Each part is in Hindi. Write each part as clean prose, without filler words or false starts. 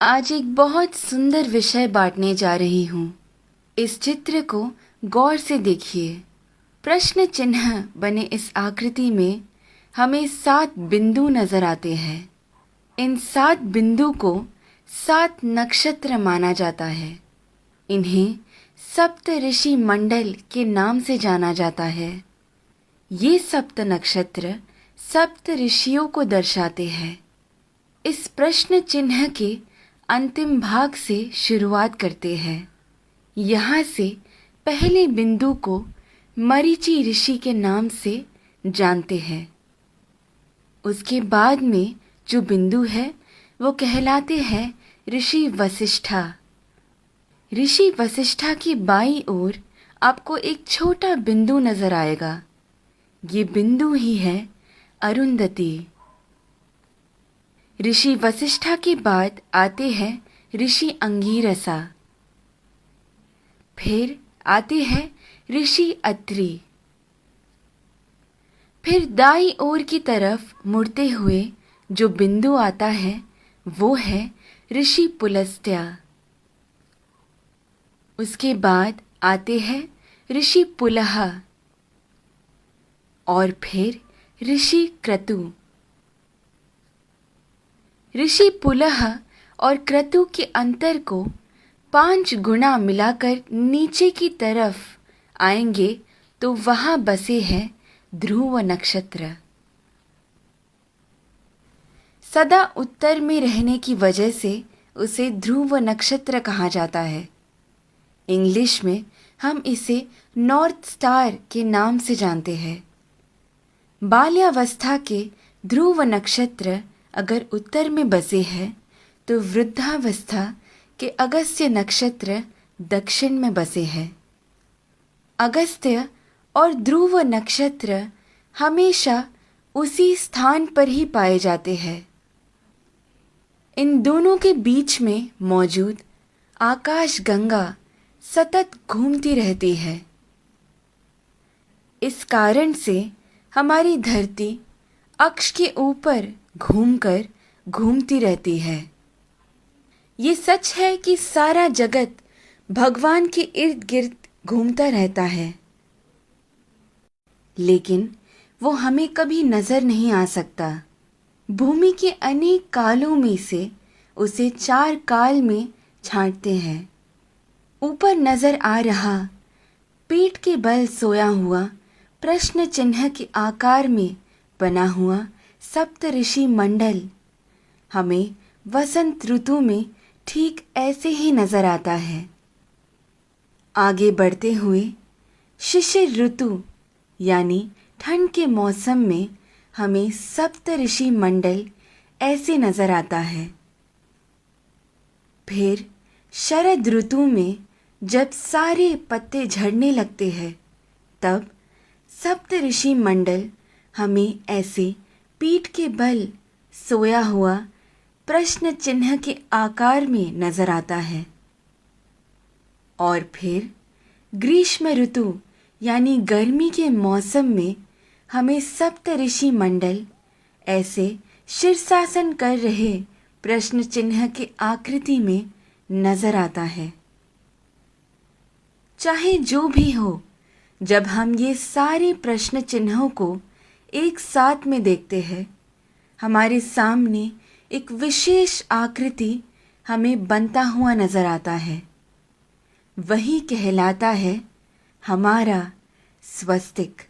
आज एक बहुत सुंदर विषय बांटने जा रही हूँ। इस चित्र को गौर से देखिए। प्रश्न चिन्ह बने इस आकृति में हमें 7 बिंदु नजर आते हैं। इन 7 बिंदु को 7 नक्षत्र माना जाता है। इन्हें सप्त ऋषि मंडल के नाम से जाना जाता है। ये सप्त नक्षत्र सप्त ऋषियों को दर्शाते हैं। इस प्रश्न चिन्ह के अंतिम भाग से शुरुआत करते हैं। यहाँ से पहले बिंदु को मरीचि ऋषि के नाम से जानते हैं। उसके बाद में जो बिंदु है वो कहलाते हैं ऋषि वशिष्ठा। ऋषि वशिष्ठा की बाईं ओर आपको एक छोटा बिंदु नजर आएगा। ये बिंदु ही है अरुंधति। ऋषि वशिष्ठा के बाद आते हैं ऋषि अंगीरसा। फिर आते हैं ऋषि अत्रि। फिर दाईं ओर की तरफ मुड़ते हुए जो बिंदु आता है वो है ऋषि पुलस्त्य। उसके बाद आते हैं ऋषि पुलह और फिर ऋषि क्रतु। ऋषि पुलह और क्रतु के अंतर को 5 गुना मिलाकर नीचे की तरफ आएंगे तो वहां बसे हैं ध्रुव नक्षत्र। सदा उत्तर में रहने की वजह से उसे ध्रुव नक्षत्र कहा जाता है। इंग्लिश में हम इसे नॉर्थ स्टार के नाम से जानते हैं। बाल्यावस्था के ध्रुव नक्षत्र अगर उत्तर में बसे हैं तो वृद्धावस्था के अगस्त्य नक्षत्र दक्षिण में बसे हैं। अगस्त्य और ध्रुव नक्षत्र हमेशा उसी स्थान पर ही पाए जाते हैं। इन दोनों के बीच में मौजूद आकाश गंगा सतत घूमती रहती है। इस कारण से हमारी धरती अक्ष के ऊपर घूमकर घूमती रहती है। ये सच है कि सारा जगत भगवान के इर्द गिर्द घूमता रहता है, लेकिन वो हमें कभी नजर नहीं आ सकता। भूमि के अनेक कालों में से उसे 4 काल में छांटते हैं। ऊपर नजर आ रहा पीठ के बल सोया हुआ प्रश्न चिन्ह के आकार में बना हुआ सप्त ऋषि मंडल हमें वसंत ऋतु में ठीक ऐसे ही नजर आता है। आगे बढ़ते हुए शिशिर ऋतु यानी ठंड के मौसम में हमें सप्त ऋषि मंडल ऐसे नजर आता है। फिर शरद ऋतु में जब सारे पत्ते झड़ने लगते हैं तब सप्त ऋषि मंडल हमें ऐसे पीठ के बल सोया हुआ प्रश्न चिन्ह के आकार में नजर आता है। और फिर ग्रीष्म ऋतु यानी गर्मी के मौसम में हमें सप्त ऋषि मंडल ऐसे शीर्षासन कर रहे प्रश्न चिन्ह के आकृति में नजर आता है। चाहे जो भी हो, जब हम ये सारे प्रश्न चिन्हों को एक साथ में देखते हैं, हमारे सामने एक विशेष आकृति हमें बनता हुआ नजर आता है। वही कहलाता है हमारा स्वस्तिक।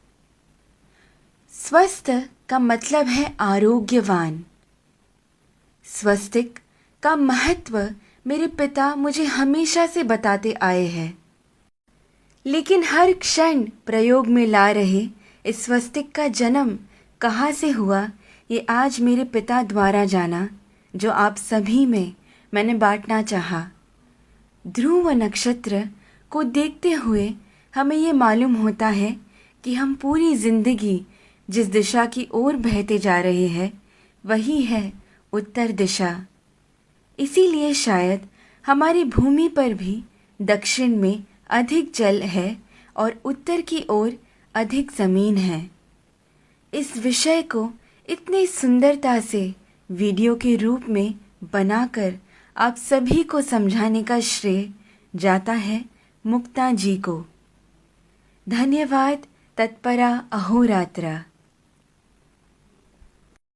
स्वस्थ का मतलब है आरोग्यवान। स्वस्तिक का महत्व मेरे पिता मुझे हमेशा से बताते आए हैं, लेकिन हर क्षण प्रयोग में ला रहे इस स्वस्तिक का जन्म कहाँ से हुआ ये आज मेरे पिता द्वारा जाना, जो आप सभी में मैंने बांटना चाहा। ध्रुव नक्षत्र को देखते हुए हमें ये मालूम होता है कि हम पूरी जिंदगी जिस दिशा की ओर बहते जा रहे हैं वही है उत्तर दिशा। इसीलिए शायद हमारी भूमि पर भी दक्षिण में अधिक जल है और उत्तर की ओर अधिक ज़मीन है। इस विषय को इतनी सुंदरता से वीडियो के रूप में बनाकर आप सभी को समझाने का श्रेय जाता है मुक्ता जी को। धन्यवाद तत्परा अहोरात्रा।